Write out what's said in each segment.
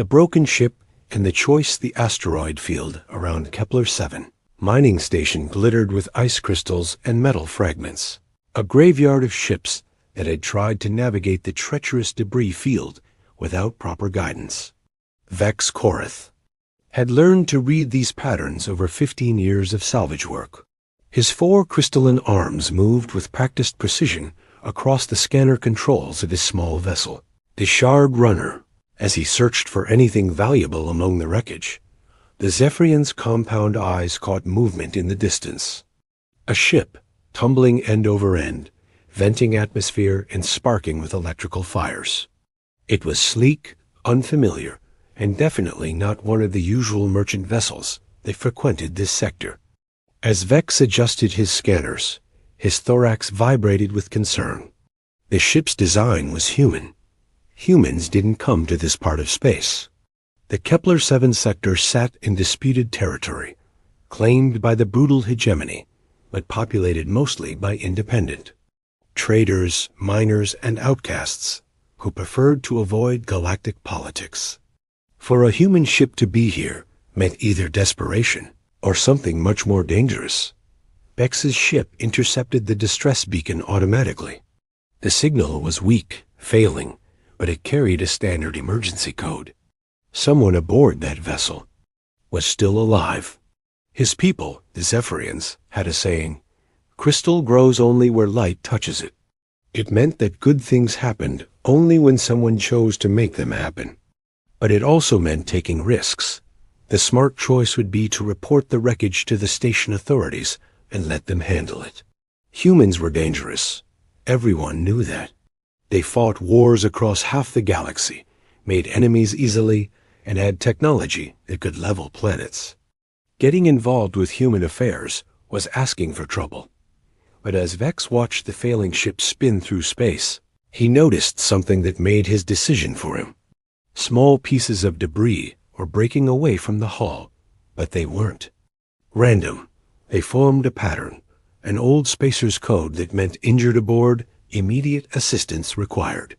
the broken ship, and the choice the asteroid field around Kepler-7. Mining station glittered with ice crystals and metal fragments. A graveyard of ships that had tried to navigate the treacherous debris field without proper guidance. Vex Korath had learned to read these patterns over 15 years of salvage work. His 4 crystalline arms moved with practiced precision across the scanner controls of his small vessel. The Shard Runner, as he searched for anything valuable among the wreckage, the Zephyrian's compound eyes caught movement in the distance. A ship, tumbling end over end, venting atmosphere and sparking with electrical fires. It was sleek, unfamiliar, and definitely not one of the usual merchant vessels that frequented this sector. As Vex adjusted his scanners, his thorax vibrated with concern. The ship's design was human. Humans didn't come to this part of space. The Kepler-7 sector sat in disputed territory, claimed by the brutal hegemony, but populated mostly by independent traders, miners, and outcasts who preferred to avoid galactic politics. For a human ship to be here meant either desperation or something much more dangerous. Vex's ship intercepted the distress beacon automatically. The signal was weak, failing, but it carried a standard emergency code. Someone aboard that vessel was still alive. His people, the Zephyrians, had a saying, "Crystal grows only where light touches it." It meant that good things happened only when someone chose to make them happen. But it also meant taking risks. The smart choice would be to report the wreckage to the station authorities and let them handle it. Humans were dangerous. Everyone knew that. They fought wars across half the galaxy, made enemies easily, and had technology that could level planets. Getting involved with human affairs was asking for trouble. But as Vex watched the failing ship spin through space, he noticed something that made his decision for him. Small pieces of debris were breaking away from the hull, but they weren't. Random, they formed a pattern, an old spacer's code that meant injured aboard, immediate assistance required.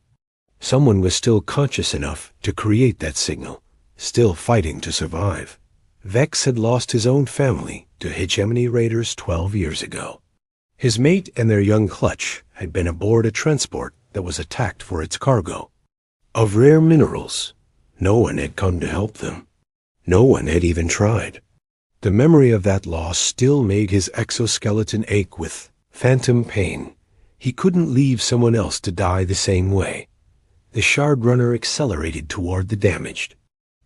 Someone was still conscious enough to create that signal, still fighting to survive. Vex had lost his own family to hegemony raiders 12 years ago. His mate and their young clutch had been aboard a transport that was attacked for its cargo. Of rare minerals, no one had come to help them. No one had even tried. The memory of that loss still made his exoskeleton ache with phantom pain. He couldn't leave someone else to die the same way. The Shard Runner accelerated toward the damaged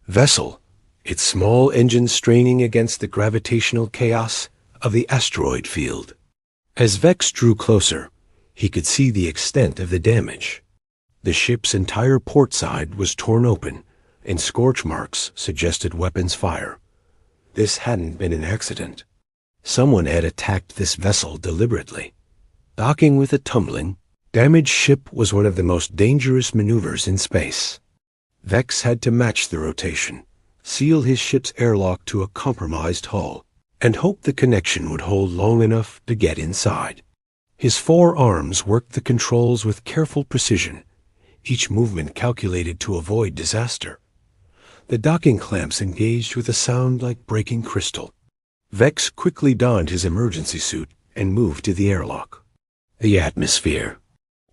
vessel, its small engine straining against the gravitational chaos of the asteroid field. As Vex drew closer, he could see the extent of the damage. The ship's entire port side was torn open, and scorch marks suggested weapons fire. This hadn't been an accident. Someone had attacked this vessel deliberately. Docking with a tumbling, damaged ship was one of the most dangerous maneuvers in space. Vex had to match the rotation, seal his ship's airlock to a compromised hull, and hope the connection would hold long enough to get inside. His 4 arms worked the controls with careful precision, each movement calculated to avoid disaster. The docking clamps engaged with a sound like breaking crystal. Vex quickly donned his emergency suit and moved to the airlock. The atmosphere.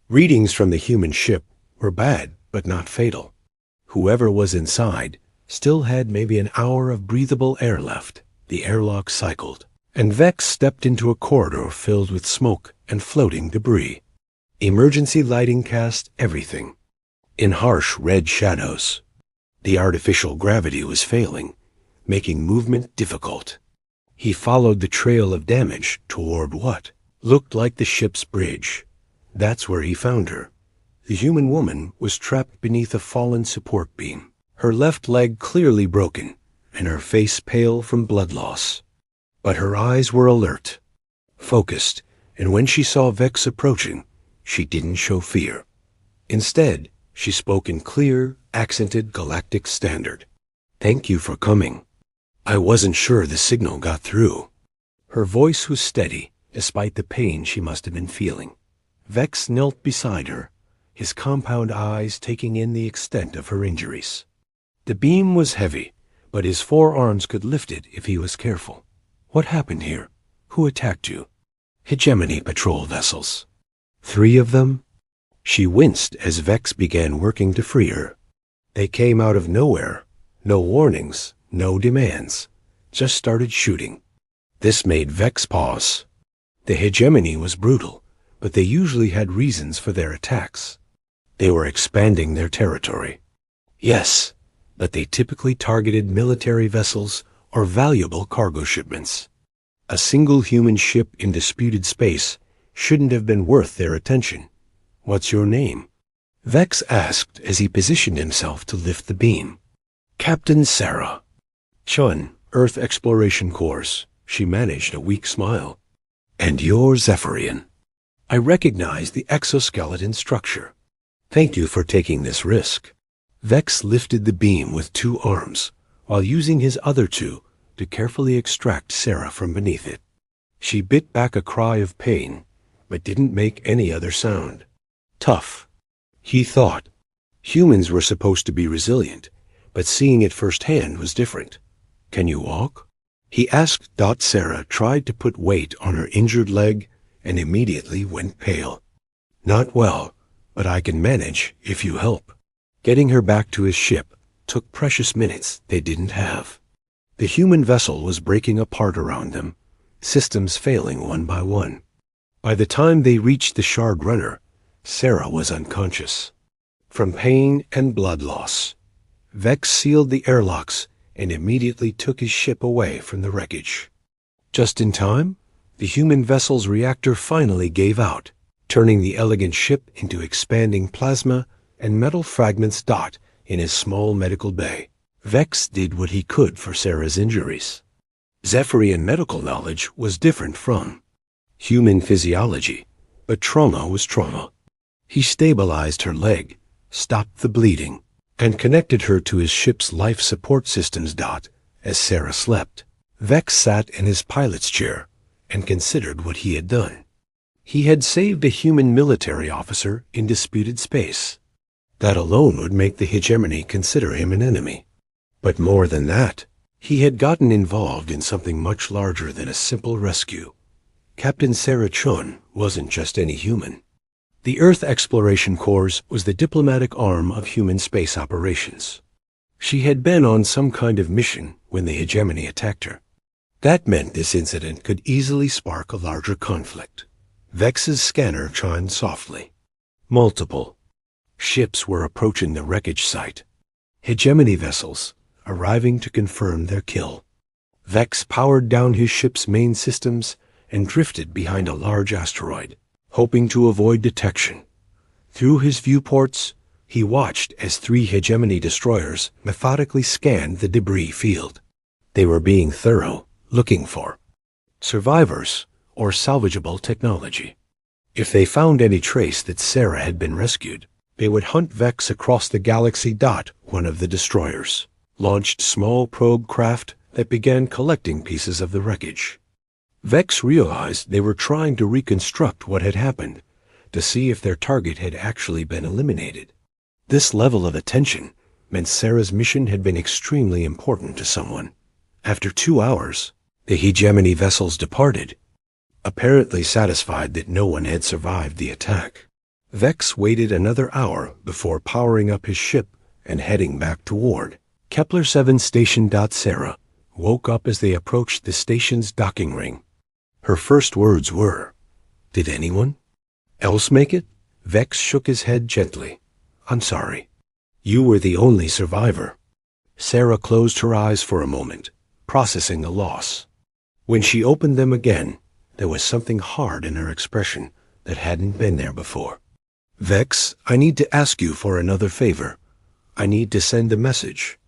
Readings from the human ship were bad, but not fatal. Whoever was inside still had maybe an hour of breathable air left. The airlock cycled, and Vex stepped into a corridor filled with smoke and floating debris. Emergency lighting cast everything in harsh red shadows. The artificial gravity was failing, making movement difficult. He followed the trail of damage toward what looked like the ship's bridge. That's where he found her. The human woman was trapped beneath a fallen support beam, her left leg clearly broken, and her face pale from blood loss. But her eyes were alert, focused, and when she saw Vex approaching, she didn't show fear. Instead, she spoke in clear, accented galactic standard. "Thank you for coming. I wasn't sure the signal got through." Her voice was steady, despite the pain she must have been feeling. Vex knelt beside her, his compound eyes taking in the extent of her injuries. The beam was heavy, but his forearms could lift it if he was careful. What happened here? Who attacked you? Hegemony patrol vessels. 3 of them? She winced as Vex began working to free her. They came out of nowhere. No warnings, no demands. Just started shooting. This made Vex pause. The hegemony was brutal, but they usually had reasons for their attacks. They were expanding their territory. Yes, but they typically targeted military vessels or valuable cargo shipments. A single human ship in disputed space shouldn't have been worth their attention. What's your name? Vex asked as he positioned himself to lift the beam. Captain Sarah. Chun, Earth Exploration Course. She managed a weak smile. And you're Zephyrian. I recognize the exoskeleton structure. Thank you for taking this risk. Vex lifted the beam with 2 arms, while using his other 2 to carefully extract Sarah from beneath it. She bit back a cry of pain, but didn't make any other sound. Tough, he thought. Humans were supposed to be resilient, but seeing it firsthand was different. Can you walk? He asked. Sarah tried to put weight on her injured leg and immediately went pale. Not well, but I can manage if you help. Getting her back to his ship took precious minutes they didn't have. The human vessel was breaking apart around them, systems failing one by one. By the time they reached the Shard Runner, Sarah was unconscious. From pain and blood loss, Vex sealed the airlocks and immediately took his ship away from the wreckage. Just in time, the human vessel's reactor finally gave out, turning the elegant ship into expanding plasma and metal fragments. In his small medical bay, Vex did what he could for Sarah's injuries. Zephyrian medical knowledge was different from human physiology, but trauma was trauma. He stabilized her leg, stopped the bleeding, and connected her to his ship's life support systems. As Sarah slept, Vex sat in his pilot's chair and considered what he had done. He had saved a human military officer in disputed space. That alone would make the hegemony consider him an enemy. But more than that, he had gotten involved in something much larger than a simple rescue. Captain Sarah Chun wasn't just any human. The Earth Exploration Corps was the diplomatic arm of human space operations. She had been on some kind of mission when the hegemony attacked her. That meant this incident could easily spark a larger conflict. Vex's scanner chimed softly. Multiple ships were approaching the wreckage site. Hegemony vessels arriving to confirm their kill. Vex powered down his ship's main systems and drifted behind a large asteroid, hoping to avoid detection. Through his viewports, he watched as 3 hegemony destroyers methodically scanned the debris field. They were being thorough, looking for survivors or salvageable technology. If they found any trace that Sarah had been rescued, they would hunt Vex across the galaxy. One of the destroyers launched small probe craft that began collecting pieces of the wreckage. Vex realized they were trying to reconstruct what had happened, to see if their target had actually been eliminated. This level of attention meant Sarah's mission had been extremely important to someone. After 2 hours, the hegemony vessels departed, apparently satisfied that no one had survived the attack. Vex waited another hour before powering up his ship and heading back toward Kepler 7 station. Sarah woke up as they approached the station's docking ring. Her first words were, "Did anyone else make it?" Vex shook his head gently. "I'm sorry. You were the only survivor." Sarah closed her eyes for a moment, processing the loss. When she opened them again, there was something hard in her expression that hadn't been there before. "Vex, I need to ask you for another favor. I need to send a message.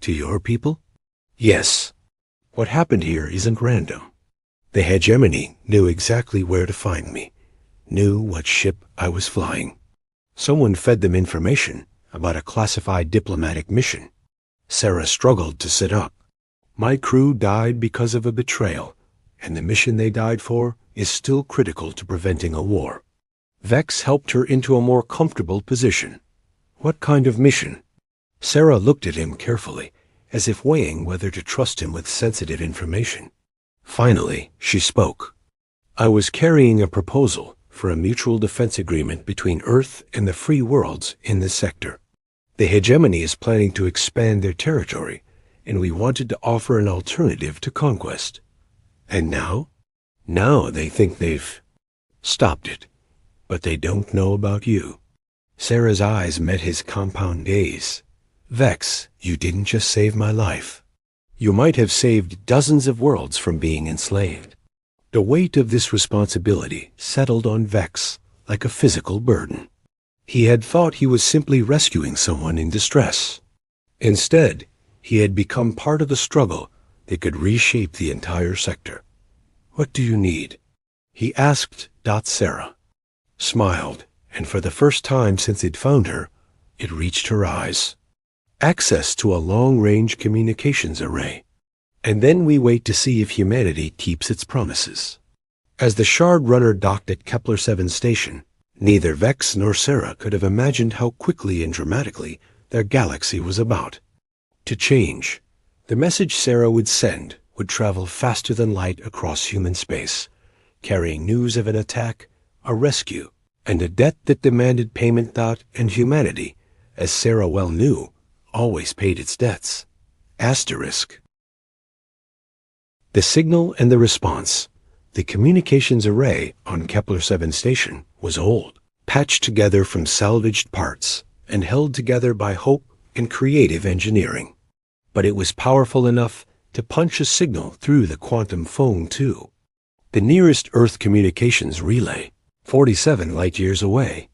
To your people?" "Yes. What happened here isn't random. The hegemony knew exactly where to find me, knew what ship I was flying. Someone fed them information about a classified diplomatic mission." Sarah struggled to sit up. "My crew died because of a betrayal, and the mission they died for is still critical to preventing a war." Vex helped her into a more comfortable position. "What kind of mission?" Sarah looked at him carefully, as if weighing whether to trust him with sensitive information. Finally, she spoke. I was carrying a proposal for a mutual defense agreement between Earth and the free worlds in this sector. The hegemony is planning to expand their territory, and we wanted to offer an alternative to conquest. And now? Now they think they've stopped it, but they don't know about you. Sarah's eyes met his compound gaze. Vex, you didn't just save my life. You might have saved dozens of worlds from being enslaved. The weight of this responsibility settled on Vex like a physical burden. He had thought he was simply rescuing someone in distress. Instead, he had become part of the struggle that could reshape the entire sector. What do you need? He asked. Sarah smiled, and for the first time since it found her, it reached her eyes. Access to a long-range communications array. And then we wait to see if humanity keeps its promises. As the Shard Runner docked at Kepler 7 station, neither Vex nor Sarah could have imagined how quickly and dramatically their galaxy was about to change. The message Sarah would send would travel faster than light across human space, carrying news of an attack, a rescue, and a debt that demanded payment. And humanity, as Sarah well knew, always paid its debts. Asterisk. The signal and the response. The communications array on Kepler 7 station was old, patched together from salvaged parts, and held together by hope and creative engineering. But it was powerful enough to punch a signal through the quantum phone, too. The nearest Earth communications relay, 47 light-years away.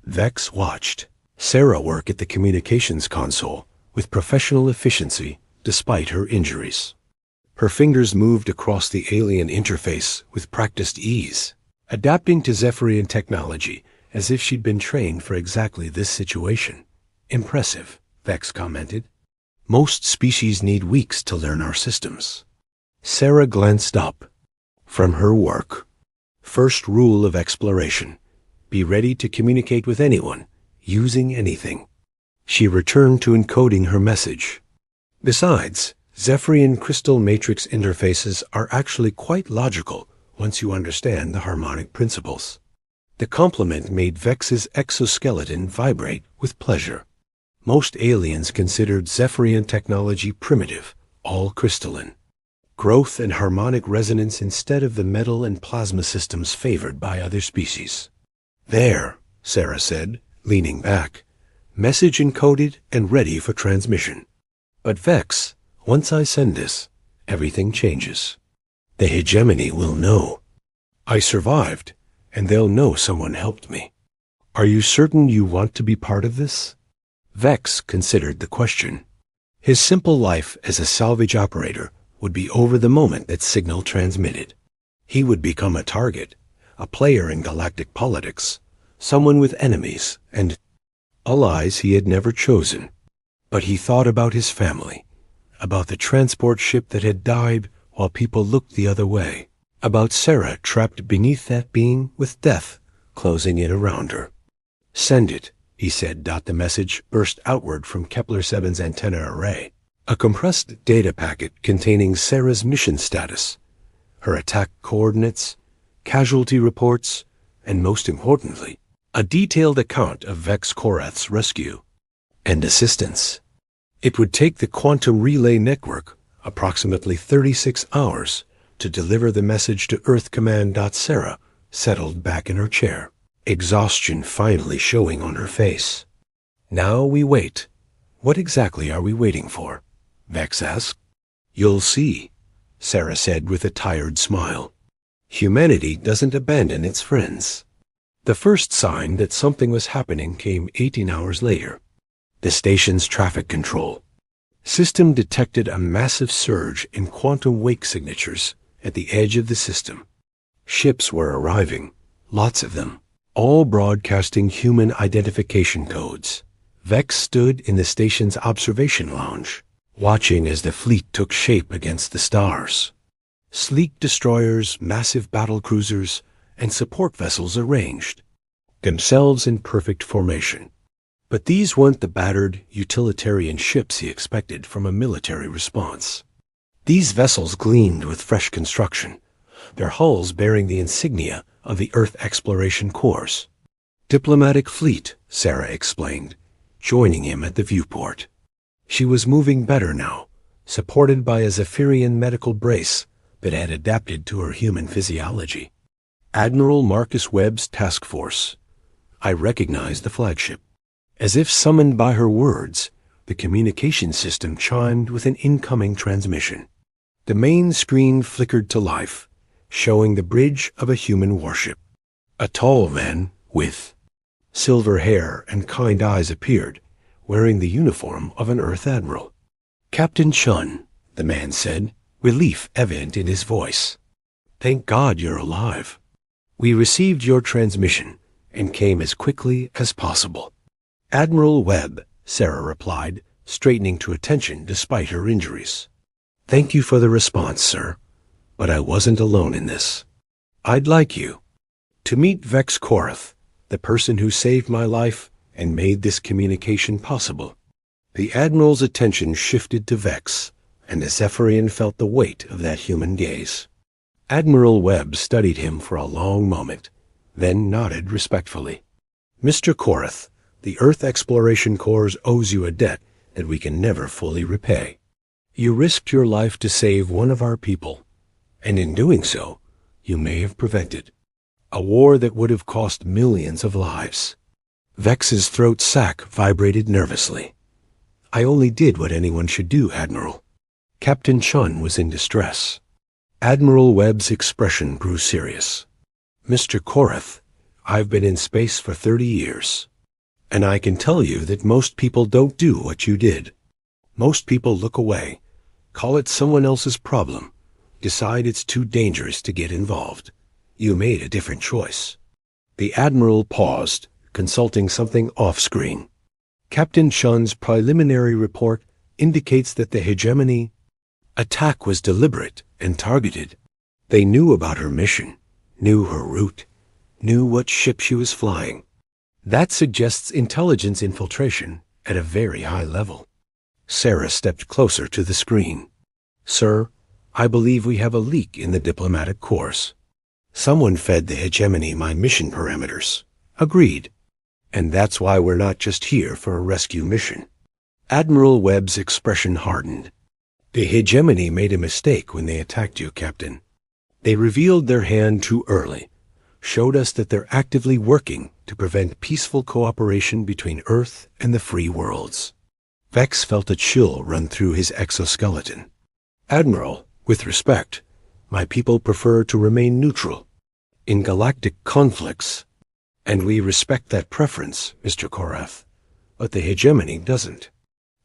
Vex watched Sarah work at the communications console with professional efficiency despite her injuries. Her fingers moved across the alien interface with practiced ease, adapting to Zephyrian technology as if she'd been trained for exactly this situation. Impressive, Vex commented. Most species need weeks to learn our systems. Sarah glanced up. From her work. First rule of exploration. Be ready to communicate with anyone, using anything. She returned to encoding her message. Besides, Zephyrian crystal matrix interfaces are actually quite logical once you understand the harmonic principles. The compliment made Vex's exoskeleton vibrate with pleasure. Most aliens considered Zephyrian technology primitive, all crystalline. Growth and harmonic resonance instead of the metal and plasma systems favored by other species. There, Sarah said, leaning back. Message encoded and ready for transmission. But Vex, once I send this, everything changes. The hegemony will know. I survived, and they'll know someone helped me. Are you certain you want to be part of this? Vex considered the question. His simple life as a salvage operator would be over the moment that signal transmitted. He would become a target, a player in galactic politics, someone with enemies and allies he had never chosen. But he thought about his family, about the transport ship that had died while people looked the other way, about Sarah trapped beneath that beam with death closing in around her. Send it, he said. The message burst outward from Kepler 7's antenna array. A compressed data packet containing Sarah's mission status, her attack coordinates, casualty reports, and most importantly, a detailed account of Vex Korath's rescue and assistance. It would take the quantum relay network approximately 36 hours to deliver the message to Earth Command. Sarah settled back in her chair, exhaustion finally showing on her face. Now we wait. What exactly are we waiting for? Vex asked. You'll see, Sarah said with a tired smile. Humanity doesn't abandon its friends. The first sign that something was happening came 18 hours later. The station's traffic control system detected a massive surge in quantum wake signatures at the edge of the system. Ships were arriving, lots of them, all broadcasting human identification codes. Vex stood in the station's observation lounge, watching as the fleet took shape against the stars. Sleek destroyers, massive battle cruisers, and support vessels arranged, themselves in perfect formation. But these weren't the battered, utilitarian ships he expected from a military response. These vessels gleamed with fresh construction, their hulls bearing the insignia of the Earth Exploration Corps. "Diplomatic fleet," Sarah explained, joining him at the viewport. She was moving better now, supported by a Zephyrian medical brace that had adapted to her human physiology. "Admiral Marcus Webb's task force." I recognized the flagship. As if summoned by her words, the communication system chimed with an incoming transmission. The main screen flickered to life, showing the bridge of a human warship. A tall man with silver hair and kind eyes appeared, wearing the uniform of an Earth Admiral. "Captain Chun," the man said, relief evident in his voice. "Thank God you're alive. We received your transmission and came as quickly as possible." "Admiral Webb," Sarah replied, straightening to attention despite her injuries. "Thank you for the response, sir, but I wasn't alone in this. I'd like you to meet Vex Korath, the person who saved my life and made this communication possible." The Admiral's attention shifted to Vex, and the Zephyrian felt the weight of that human gaze. Admiral Webb studied him for a long moment, then nodded respectfully. "Mr. Korath, the Earth Exploration Corps owes you a debt that we can never fully repay. You risked your life to save one of our people, and in doing so, you may have prevented a war that would have cost millions of lives." Vex's throat sac vibrated nervously. "I only did what anyone should do, Admiral." Captain Chun was in distress. Admiral Webb's expression grew serious. "Mr. Korath, I've been in space for 30 years, and I can tell you that most people don't do what you did. Most people look away, call it someone else's problem, decide it's too dangerous to get involved. You made a different choice." The Admiral paused, consulting something off-screen. "Captain Chun's preliminary report indicates that the hegemony attack was deliberate and targeted. They knew about her mission, knew her route, knew what ship she was flying. That suggests intelligence infiltration at a very high level." Sarah stepped closer to the screen. "Sir, I believe we have a leak in the diplomatic course. Someone fed the hegemony my mission parameters." "Agreed. And that's why we're not just here for a rescue mission." Admiral Webb's expression hardened. "The hegemony made a mistake when they attacked you, Captain. They revealed their hand too early, showed us that they're actively working to prevent peaceful cooperation between Earth and the free worlds." Vex felt a chill run through his exoskeleton. "Admiral, with respect, my people prefer to remain neutral in galactic conflicts, and we respect that preference, Mr. Korath, but the hegemony doesn't.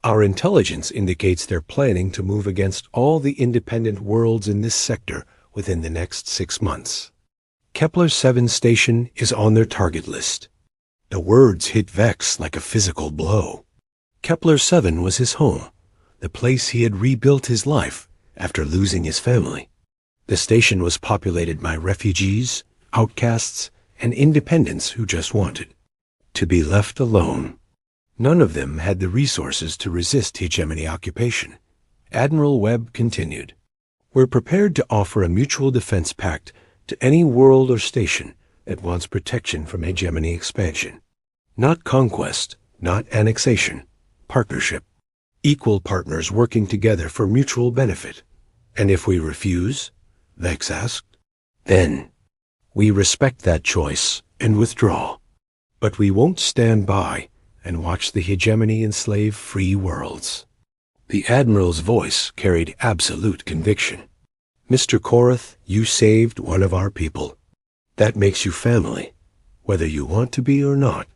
Our intelligence indicates they're planning to move against all the independent worlds in this sector within the next 6 months. Kepler-7 station is on their target list." The words hit Vex like a physical blow. Kepler-7 was his home, the place he had rebuilt his life after losing his family. The station was populated by refugees, outcasts, and independents who just wanted to be left alone. None of them had the resources to resist hegemony occupation. Admiral Webb continued, "We're prepared to offer a mutual defense pact to any world or station that wants protection from hegemony expansion. Not conquest, not annexation, partnership. Equal partners working together for mutual benefit. And if we refuse," Vex asked, "then we respect that choice and withdraw. But we won't stand by and watch the hegemony enslave free worlds." The Admiral's voice carried absolute conviction. "Mr. Korath, you saved one of our people. That makes you family, whether you want to be or not,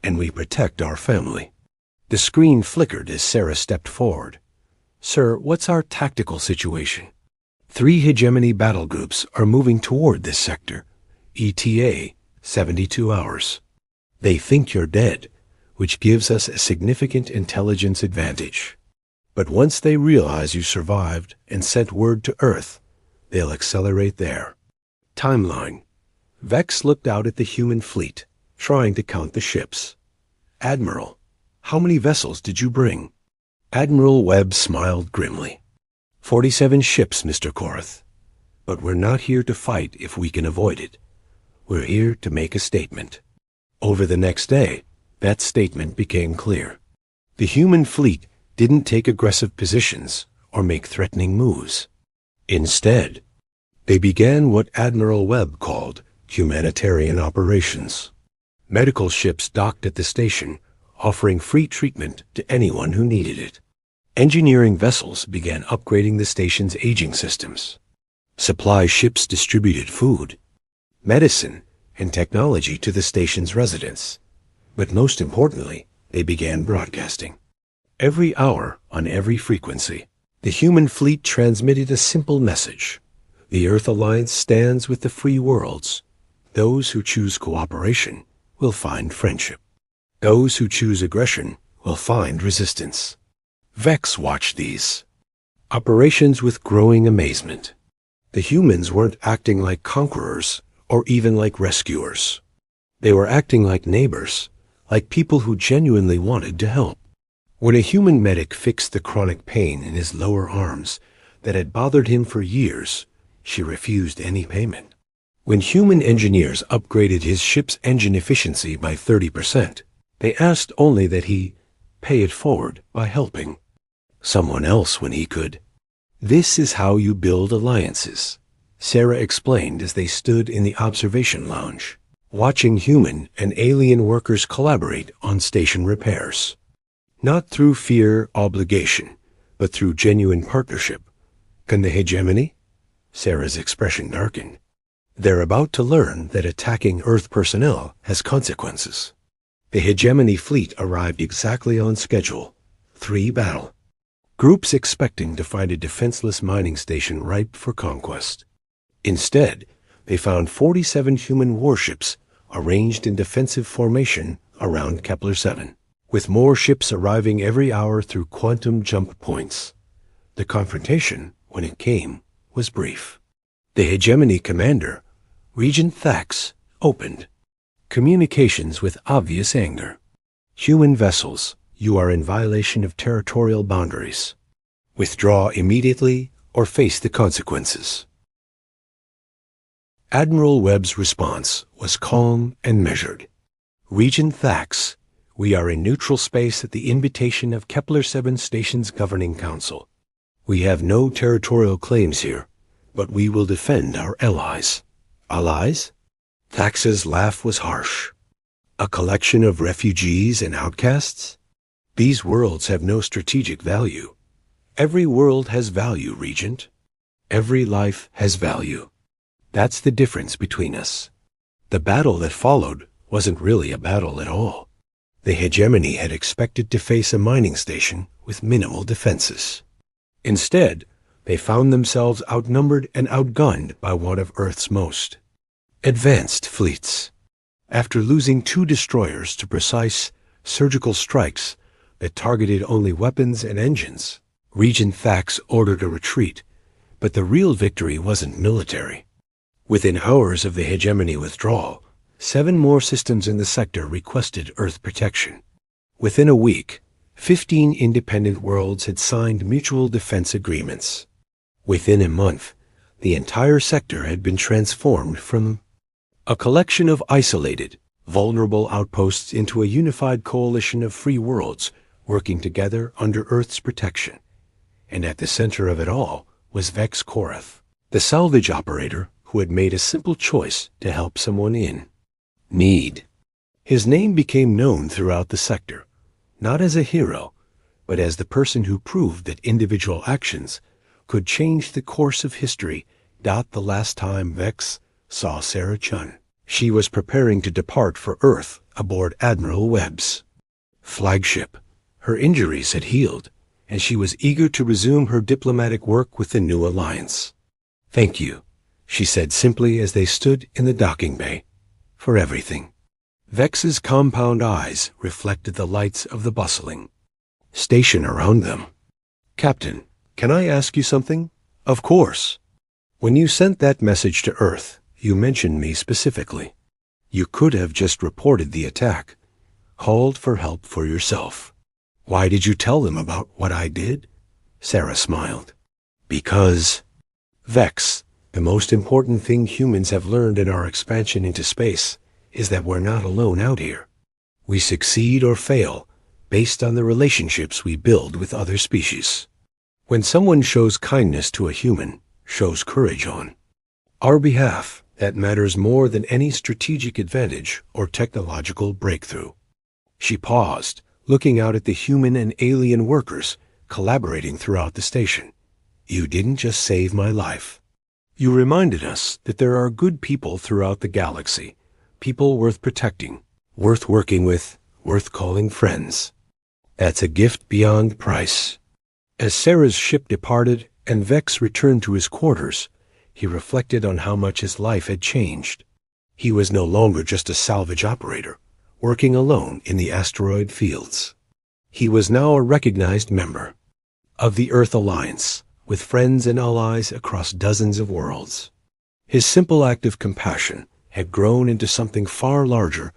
and we protect our family." The screen flickered as Sarah stepped forward. "Sir, what's our tactical situation?" 3 hegemony battle groups are moving toward this sector. ETA, 72 hours. They think you're dead, which gives us a significant intelligence advantage. But once they realize you survived and sent word to Earth, they'll accelerate there. Timeline. Vex looked out at the human fleet, trying to count the ships. "Admiral, How many vessels did you bring? Admiral Webb smiled grimly. 47 ships, Mr. Korath. But we're not here to fight if we can avoid it. We're here to make a statement. Over the next day, that statement became clear. The human fleet didn't take aggressive positions or make threatening moves. Instead, they began what Admiral Webb called humanitarian operations. Medical ships docked at the station, offering free treatment to anyone who needed it. Engineering vessels began upgrading the station's aging systems. Supply ships distributed food, medicine, and technology to the station's residents. But most importantly, they began broadcasting. Every hour, on every frequency, the human fleet transmitted a simple message. The Earth Alliance stands with the free worlds. Those who choose cooperation will find friendship. Those who choose aggression will find resistance. Vex watched these operations with growing amazement. The humans weren't acting like conquerors or even like rescuers. They were acting like neighbors, like people who genuinely wanted to help. When a human medic fixed the chronic pain in his lower arms that had bothered him for years, she refused any payment. When human engineers upgraded his ship's engine efficiency by 30%, they asked only that he pay it forward by helping someone else when he could. This is how you build alliances, Sarah explained as they stood in the observation lounge, watching human and alien workers collaborate on station repairs. Not through fear, obligation, but through genuine partnership. Can the hegemony? Sarah's expression darkened. They're about to learn that attacking Earth personnel has consequences. The hegemony fleet arrived exactly on schedule. 3 battle groups expecting to find a defenseless mining station ripe for conquest. Instead, they found 47 human warships arranged in defensive formation around Kepler-7, with more ships arriving every hour through quantum jump points. The confrontation, when it came, was brief. The hegemony commander, Regent Thax, opened communications with obvious anger. Human vessels, you are in violation of territorial boundaries. Withdraw immediately or face the consequences. Admiral Webb's response was calm and measured. Regent Thax, we are in neutral space at the invitation of Kepler-7 Station's Governing Council. We have no territorial claims here, but we will defend our allies. Allies? Thax's laugh was harsh. A collection of refugees and outcasts? These worlds have no strategic value. Every world has value, Regent. Every life has value. That's the difference between us. The battle that followed wasn't really a battle at all. The hegemony had expected to face a mining station with minimal defenses. Instead, they found themselves outnumbered and outgunned by one of Earth's most advanced fleets. After losing 2 destroyers to precise surgical strikes that targeted only weapons and engines, Regent Thax ordered a retreat, but the real victory wasn't military. Within hours of the hegemony withdrawal, 7 more systems in the sector requested Earth protection. Within a week, 15 independent worlds had signed mutual defense agreements. Within a month, the entire sector had been transformed from a collection of isolated, vulnerable outposts into a unified coalition of free worlds working together under Earth's protection. And at the center of it all was Vex Korath, the salvage operator who had made a simple choice to help someone in need. His name became known throughout the sector, not as a hero, but as the person who proved that individual actions could change the course of history. The last time Vex saw Sarah Chun, she was preparing to depart for Earth aboard Admiral Webb's flagship. Her injuries had healed, and she was eager to resume her diplomatic work with the new alliance. Thank you, she said simply as they stood in the docking bay, for everything. Vex's compound eyes reflected the lights of the bustling station around them. Captain, can I ask you something? Of course. When you sent that message to Earth, you mentioned me specifically. You could have just reported the attack, called for help for yourself. Why did you tell them about what I did? Sarah smiled. Because, Vex, the most important thing humans have learned in our expansion into space is that we're not alone out here. We succeed or fail based on the relationships we build with other species. When someone shows kindness to a human, shows courage on our behalf, that matters more than any strategic advantage or technological breakthrough. She paused, looking out at the human and alien workers collaborating throughout the station. You didn't just save my life. You reminded us that there are good people throughout the galaxy, people worth protecting, worth working with, worth calling friends. That's a gift beyond price. As Sarah's ship departed and Vex returned to his quarters, he reflected on how much his life had changed. He was no longer just a salvage operator, working alone in the asteroid fields. He was now a recognized member of the Earth Alliance, with friends and allies across dozens of worlds. His simple act of compassion had grown into something far larger